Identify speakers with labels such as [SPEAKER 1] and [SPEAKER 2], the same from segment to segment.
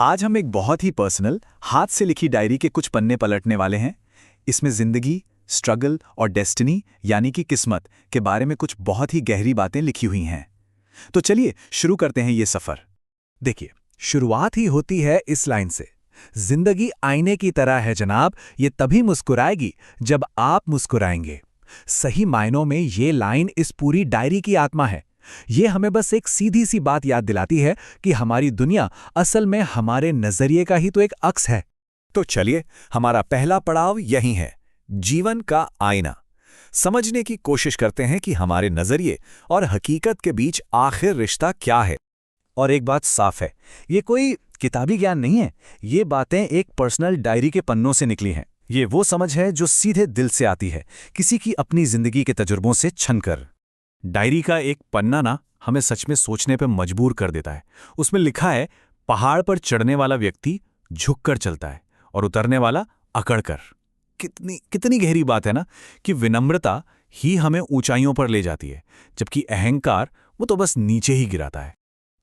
[SPEAKER 1] आज हम एक बहुत ही पर्सनल, हाथ से लिखी डायरी के कुछ पन्ने पलटने वाले हैं। इसमें जिंदगी, स्ट्रगल और डेस्टिनी यानी कि किस्मत के बारे में कुछ बहुत ही गहरी बातें लिखी हुई हैं। तो चलिए शुरू करते हैं ये सफर। देखिए, शुरुआत ही होती है इस लाइन से। जिंदगी आईने की तरह है जनाब, ये तभी मुस्कुराएगी जब आप मुस्कुराएंगे। सही मायनों में ये लाइन इस पूरी डायरी की आत्मा है। ये हमें बस एक सीधी सी बात याद दिलाती है कि हमारी दुनिया असल में हमारे नजरिए का ही तो एक अक्स है।
[SPEAKER 2] तो चलिए, हमारा पहला पड़ाव यही है, जीवन का आईना। समझने की कोशिश करते हैं कि हमारे नजरिए और हकीकत के बीच आखिर रिश्ता क्या है।
[SPEAKER 1] और एक बात साफ है, ये कोई किताबी ज्ञान नहीं है। ये बातें एक पर्सनल डायरी के पन्नों से निकली हैं। ये वो समझ है जो सीधे दिल से आती है, किसी की अपनी जिंदगी के तजुर्बों से छनकर। डायरी का एक पन्ना ना हमें सच में सोचने पर मजबूर कर देता है। उसमें लिखा है, पहाड़ पर चढ़ने वाला व्यक्ति झुककर चलता है और उतरने वाला अकड़कर। कितनी गहरी बात है ना, कि विनम्रता ही हमें ऊंचाइयों पर ले जाती है, जबकि अहंकार वो तो बस नीचे ही गिराता है।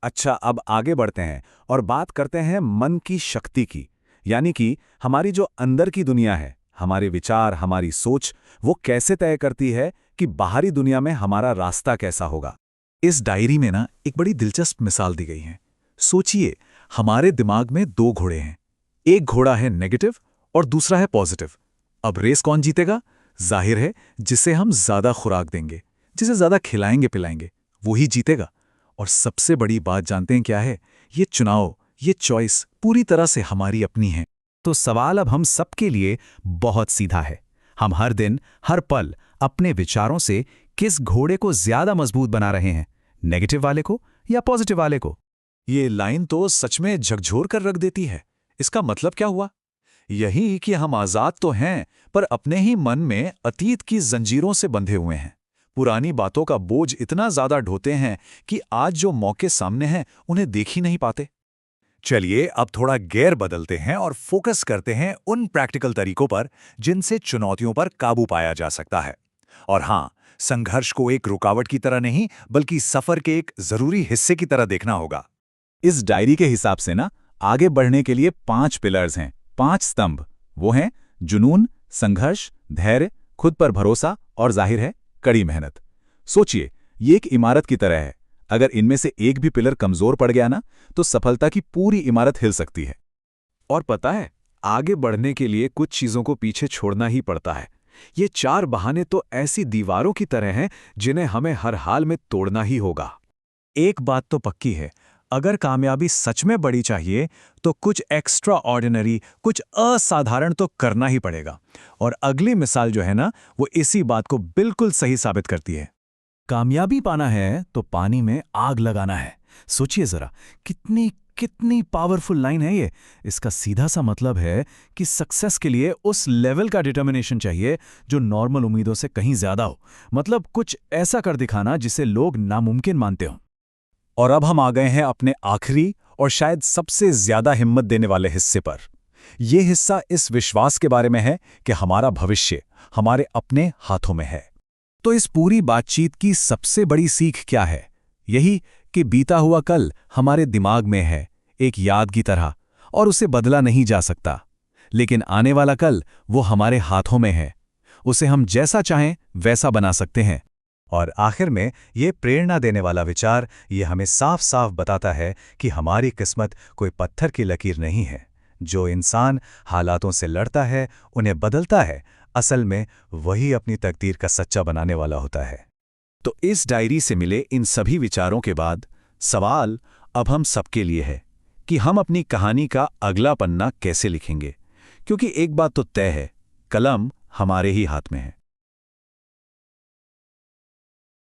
[SPEAKER 2] अच्छा, अब आगे बढ़ते हैं और बात करते हैं मन की शक्ति की, यानी कि हमारी जो अंदर की दुनिया है, हमारे विचार, हमारी सोच, वो कैसे तय करती है कि बाहरी दुनिया में हमारा रास्ता कैसा होगा।
[SPEAKER 1] इस डायरी में ना एक बड़ी दिलचस्प मिसाल दी गई है। सोचिए, हमारे दिमाग में दो घोड़े हैं। एक घोड़ा है नेगेटिव और दूसरा है पॉजिटिव। अब रेस कौन जीतेगा? जाहिर है, जिसे हम ज्यादा खुराक देंगे, जिसे ज्यादा खिलाएंगे पिलाएंगे, वो ही जीतेगा। और सबसे बड़ी बात जानते हैं क्या है? ये चुनाव, ये चॉइस पूरी तरह से हमारी अपनी है।
[SPEAKER 3] तो सवाल अब हम सबके लिए बहुत सीधा है। हम हर दिन, हर पल अपने विचारों से किस घोड़े को ज्यादा मजबूत बना रहे हैं, नेगेटिव वाले को या पॉजिटिव वाले को?
[SPEAKER 2] ये लाइन तो सच में झकझोर कर रख देती है। इसका मतलब क्या हुआ? यही कि हम आजाद तो हैं, पर अपने ही मन में अतीत की जंजीरों से बंधे हुए हैं। पुरानी बातों का बोझ इतना ज्यादा ढोते हैं कि आज जो मौके सामने हैं उन्हें देख ही नहीं पाते। चलिए, अब थोड़ा गेयर बदलते हैं और फोकस करते हैं उन प्रैक्टिकल तरीकों पर जिनसे चुनौतियों पर काबू पाया जा सकता है। और हाँ, संघर्ष को एक रुकावट की तरह नहीं, बल्कि सफर के एक जरूरी हिस्से की तरह देखना होगा।
[SPEAKER 1] इस डायरी के हिसाब से ना, आगे बढ़ने के लिए 5 पिलर्स हैं, 5 स्तंभ। वो हैं जुनून, संघर्ष, धैर्य, खुद पर भरोसा और जाहिर है कड़ी मेहनत। सोचिए, ये एक इमारत की तरह है। अगर इनमें से एक भी पिलर कमजोर पड़ गया ना, तो सफलता की पूरी इमारत हिल सकती है।
[SPEAKER 2] और पता है, आगे बढ़ने के लिए कुछ चीजों को पीछे छोड़ना ही पड़ता है। ये 4 बहाने तो ऐसी दीवारों की तरह हैं जिन्हें हमें हर हाल में तोड़ना ही होगा।
[SPEAKER 1] एक बात तो पक्की है, अगर कामयाबी सच में बड़ी चाहिए तो कुछ एक्स्ट्रा ऑर्डिनरी, कुछ असाधारण तो करना ही पड़ेगा। और अगली मिसाल जो है ना, वो इसी बात को बिल्कुल सही साबित करती है। कामयाबी पाना है तो पानी में आग लगाना है। सोचिए जरा, कितनी कितनी पावरफुल लाइन है ये। इसका सीधा सा मतलब है कि सक्सेस के लिए उस लेवल का डिटर्मिनेशन चाहिए जो नॉर्मल उम्मीदों से कहीं ज्यादा हो। मतलब कुछ ऐसा कर दिखाना जिसे लोग नामुमकिन मानते हो।
[SPEAKER 2] और अब हम आ गए हैं अपने आखिरी और शायद सबसे ज्यादा हिम्मत देने वाले हिस्से पर। यह हिस्सा इस विश्वास के बारे में है कि हमारा भविष्य हमारे अपने हाथों में है।
[SPEAKER 1] तो इस पूरी बातचीत की सबसे बड़ी सीख क्या है? यही कि बीता हुआ कल हमारे दिमाग में है, एक याद की तरह, और उसे बदला नहीं जा सकता। लेकिन आने वाला कल वो हमारे हाथों में है। उसे हम जैसा चाहें वैसा बना सकते हैं।
[SPEAKER 2] और आखिर में ये प्रेरणा देने वाला विचार ये हमें साफ साफ बताता है कि हमारी किस्मत कोई पत्थर की लकीर नहीं है। जो इंसान हालातों से लड़ता है, उन्हें बदलता है, असल में वही अपनी तकदीर का सच्चा बनाने वाला होता है।
[SPEAKER 1] तो इस डायरी से मिले इन सभी विचारों के बाद सवाल अब हम सबके लिए है कि हम अपनी कहानी का अगला पन्ना कैसे लिखेंगे। क्योंकि एक बात तो तय है, कलम हमारे ही हाथ में है।